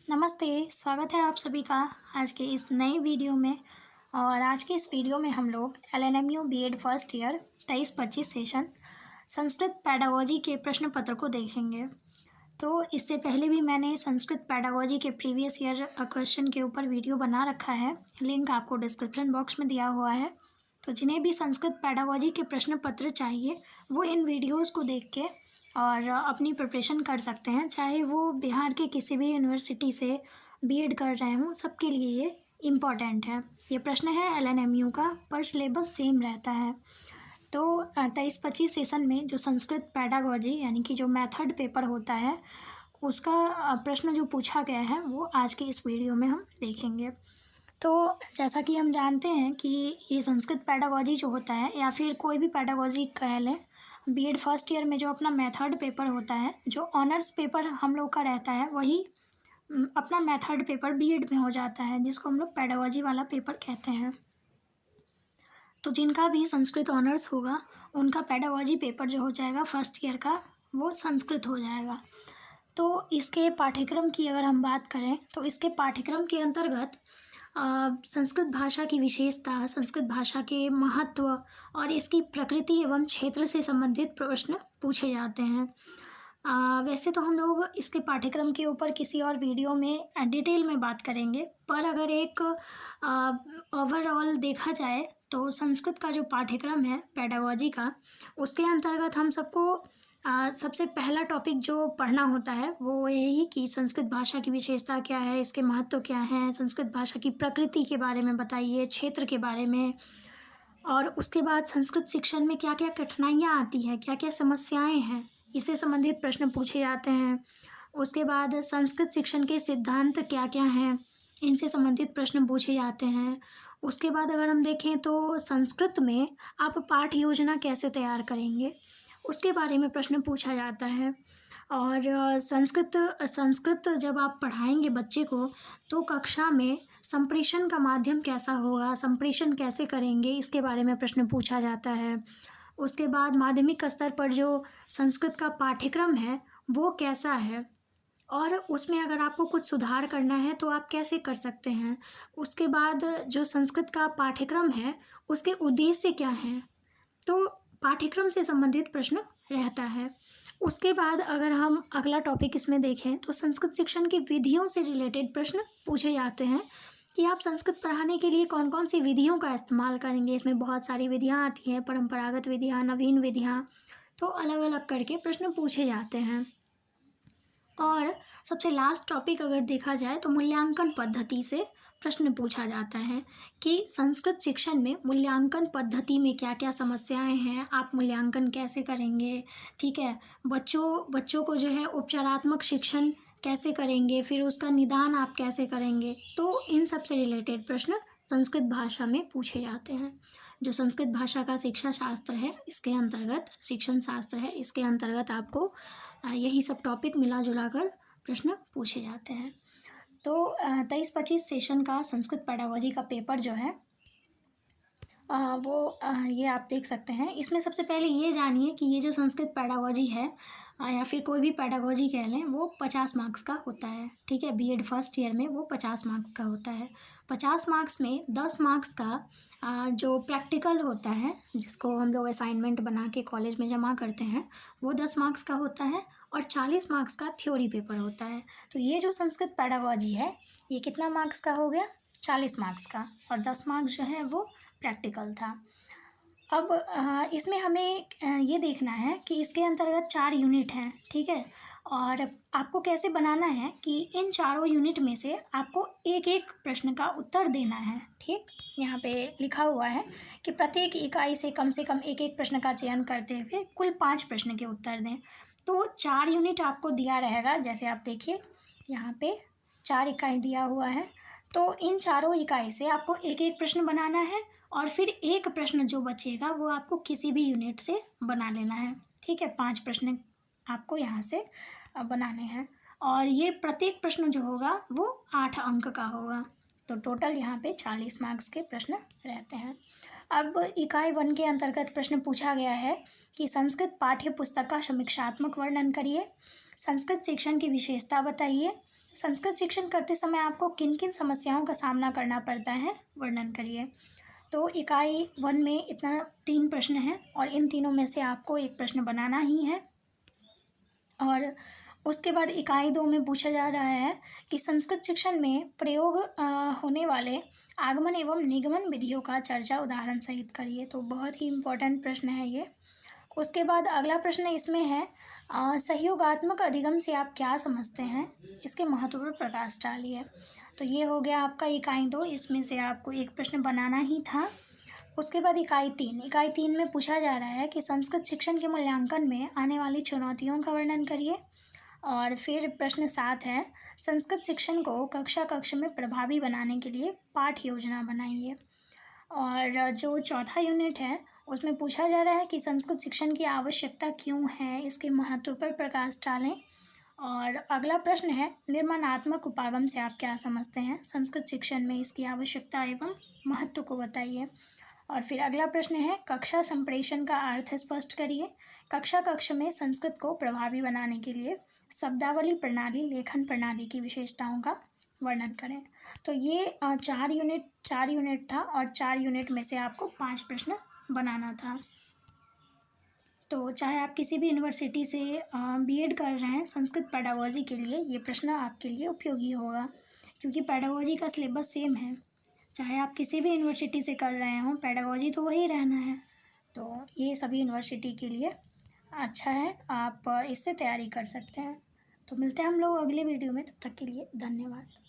नमस्ते, स्वागत है आप सभी का आज के इस नए वीडियो में। और आज के इस वीडियो में हम लोग LNMU BEd first year 23-25 session Sanskrit pedagogy के प्रश्न पत्र को देखेंगे। तो इससे पहले भी मैंने संस्कृत पेडागोजी के प्रीवियस ईयर क्वेश्चन के ऊपर वीडियो बना रखा है, लिंक आपको डिस्क्रिप्शन बॉक्स में दिया हुआ है। तो जिन्हें भी संस्कृत पेडागोजी के प्रश्न पत्र चाहिए वो इन वीडियोज़ को देख के और अपनी प्रिपरेशन कर सकते हैं, चाहे वो बिहार के किसी भी यूनिवर्सिटी से बीएड कर रहे हों, सबके लिए ये इम्पॉर्टेंट है। ये प्रश्न है एलएनएमयू का, पर सिलेबस सेम रहता है। तो 23-25 सेशन में जो संस्कृत पेडागोजी यानी कि जो मेथड पेपर होता है उसका प्रश्न जो पूछा गया है वो आज के इस वीडियो में हम देखेंगे। तो जैसा कि हम जानते हैं कि ये संस्कृत पेडागोजी जो होता है या फिर कोई भी पेडागोजी कह लें, बीएड फर्स्ट ईयर में जो अपना मेथड पेपर होता है, जो ऑनर्स पेपर हम लोग का रहता है, वही अपना मेथड पेपर बीएड में हो जाता है, जिसको हम लोग पेडागोजी वाला पेपर कहते हैं। तो जिनका भी संस्कृत ऑनर्स होगा उनका पेडागोजी पेपर जो हो जाएगा फर्स्ट ईयर का, वो संस्कृत हो जाएगा। तो इसके पाठ्यक्रम की अगर हम बात करें तो इसके पाठ्यक्रम के अंतर्गत संस्कृत भाषा की विशेषता, संस्कृत भाषा के महत्व और इसकी प्रकृति एवं क्षेत्र से संबंधित प्रश्न पूछे जाते हैं। वैसे तो हम लोग इसके पाठ्यक्रम के ऊपर किसी और वीडियो में डिटेल में बात करेंगे, पर अगर एक ओवरऑल देखा जाए तो संस्कृत का जो पाठ्यक्रम है पेडागोजी का, उसके अंतर्गत हम सबको सबसे पहला टॉपिक जो पढ़ना होता है वो यही कि संस्कृत भाषा की विशेषता क्या है, इसके महत्व क्या हैं, संस्कृत भाषा की प्रकृति के बारे में बताइए, क्षेत्र के बारे में, और उसके बाद संस्कृत शिक्षण में क्या क्या कठिनाइयाँ आती हैं, क्या क्या समस्याएं हैं, इससे संबंधित प्रश्न पूछे जाते हैं। उसके बाद संस्कृत शिक्षण के सिद्धांत क्या क्या हैं, इनसे संबंधित प्रश्न पूछे जाते हैं। उसके बाद अगर हम देखें तो संस्कृत में आप पाठ योजना कैसे तैयार करेंगे, उसके बारे में प्रश्न पूछा जाता है। और संस्कृत जब आप पढ़ाएंगे बच्चे को तो कक्षा में संप्रेषण का माध्यम कैसा होगा, संप्रेषण कैसे करेंगे, इसके बारे में प्रश्न पूछा जाता है। उसके बाद माध्यमिक स्तर पर जो संस्कृत का पाठ्यक्रम है वो कैसा है और उसमें अगर आपको कुछ सुधार करना है तो आप कैसे कर सकते हैं। उसके बाद जो संस्कृत का पाठ्यक्रम है उसके उद्देश्य क्या हैं, तो पाठ्यक्रम से संबंधित प्रश्न रहता है। उसके बाद अगर हम अगला टॉपिक इसमें देखें तो संस्कृत शिक्षण की विधियों से रिलेटेड प्रश्न पूछे जाते हैं कि आप संस्कृत पढ़ाने के लिए कौन कौन सी विधियों का इस्तेमाल करेंगे। इसमें बहुत सारी विधियाँ आती हैं, परंपरागत विधियाँ, नवीन विधियाँ, तो अलग अलग करके प्रश्न पूछे जाते हैं। और सबसे लास्ट टॉपिक अगर देखा जाए तो मूल्यांकन पद्धति से प्रश्न पूछा जाता है कि संस्कृत शिक्षण में मूल्यांकन पद्धति में क्या क्या समस्याएं हैं, आप मूल्यांकन कैसे करेंगे, ठीक है। बच्चों को जो है उपचारात्मक शिक्षण कैसे करेंगे, फिर उसका निदान आप कैसे करेंगे, तो इन सब से रिलेटेड प्रश्न संस्कृत भाषा में पूछे जाते हैं। जो संस्कृत भाषा का शिक्षा शास्त्र है इसके अंतर्गत, शिक्षण शास्त्र है इसके अंतर्गत आपको यही सब टॉपिक मिला जुला कर प्रश्न पूछे जाते हैं। तो 23-25 सेशन का संस्कृत पेडागोजी का पेपर जो है ये आप देख सकते हैं। इसमें सबसे पहले ये जानिए कि ये जो संस्कृत पेडागोजी है या फिर कोई भी पेडागोजी कह लें, वो 50 मार्क्स का होता है, ठीक है। बीएड फर्स्ट ईयर में वो 50 मार्क्स का होता है। 50 मार्क्स में 10 मार्क्स का जो प्रैक्टिकल होता है, जिसको हम लोग असाइनमेंट बना के कॉलेज में जमा करते हैं, वो 10 मार्क्स का होता है और 40 मार्क्स का थ्योरी पेपर होता है। तो ये जो संस्कृत पेडागोजी है ये कितना मार्क्स का हो गया, 40 मार्क्स का, और 10 मार्क्स जो है वो प्रैक्टिकल था। अब इसमें हमें ये देखना है कि इसके अंतर्गत 4 यूनिट हैं, ठीक है। और आपको कैसे बनाना है कि इन चारों यूनिट में से आपको एक एक प्रश्न का उत्तर देना है, ठीक। यहाँ पे लिखा हुआ है कि प्रत्येक इकाई से कम एक एक प्रश्न का चयन करते हुए कुल 5 प्रश्न के उत्तर दें। तो 4 यूनिट आपको दिया रहेगा, जैसे आप देखिए यहाँ पे 4 इकाई दिया हुआ है। तो इन चारों इकाई से आपको एक एक प्रश्न बनाना है और फिर एक प्रश्न जो बचेगा वो आपको किसी भी यूनिट से बना लेना है, ठीक है। 5 प्रश्न आपको यहाँ से बनाने हैं और ये प्रत्येक प्रश्न जो होगा वो 8 अंक का होगा। तो टोटल यहाँ पे 40 मार्क्स के प्रश्न रहते हैं। अब इकाई 1 के अंतर्गत प्रश्न पूछा गया है कि संस्कृत पाठ्य पुस्तक का समीक्षात्मक वर्णन करिए, संस्कृत शिक्षण की विशेषता बताइए, संस्कृत शिक्षण करते समय आपको किन किन समस्याओं का सामना करना पड़ता है, वर्णन करिए। तो इकाई 1 में इतना 3 प्रश्न हैं और इन तीनों में से आपको एक प्रश्न बनाना ही है। और उसके बाद इकाई 2 में पूछा जा रहा है कि संस्कृत शिक्षण में प्रयोग होने वाले आगमन एवं निगमन विधियों का चर्चा उदाहरण सहित करिए। तो बहुत ही इम्पोर्टेंट प्रश्न है ये। उसके बाद अगला प्रश्न इसमें है सहयोगात्मक अधिगम से आप क्या समझते हैं, इसके महत्व पर प्रकाश डालिए। तो ये हो गया आपका इकाई 2, इसमें से आपको एक प्रश्न बनाना ही था। उसके बाद इकाई 3 में पूछा जा रहा है कि संस्कृत शिक्षण के मूल्यांकन में आने वाली चुनौतियों का वर्णन करिए। और फिर प्रश्न 7 है, संस्कृत शिक्षण को कक्षा कक्ष में प्रभावी बनाने के लिए पाठ योजना बनाइए। और जो चौथा यूनिट है उसमें पूछा जा रहा है कि संस्कृत शिक्षण की आवश्यकता क्यों है, इसके महत्व पर प्रकाश डालें। और अगला प्रश्न है, निर्माणात्मक उपागम से आप क्या समझते हैं, संस्कृत शिक्षण में इसकी आवश्यकता एवं महत्व को बताइए। और फिर अगला प्रश्न है, कक्षा संप्रेषण का अर्थ स्पष्ट करिए। कक्षा कक्ष में संस्कृत को प्रभावी बनाने के लिए शब्दावली प्रणाली, लेखन प्रणाली की विशेषताओं का वर्णन करें। तो ये 4 यूनिट था और 4 यूनिट में से आपको 5 प्रश्न बनाना था। तो चाहे आप किसी भी यूनिवर्सिटी से बीएड कर रहे हैं, संस्कृत पेडागोजी के लिए ये प्रश्न आपके लिए उपयोगी होगा, क्योंकि पेडागोजी का सिलेबस सेम है। चाहे आप किसी भी यूनिवर्सिटी से कर रहे हों, पेडागोजी तो वही रहना है। तो ये सभी यूनिवर्सिटी के लिए अच्छा है, आप इससे तैयारी कर सकते हैं। तो मिलते हैं हम लोग अगले वीडियो में, तब तक के लिए धन्यवाद।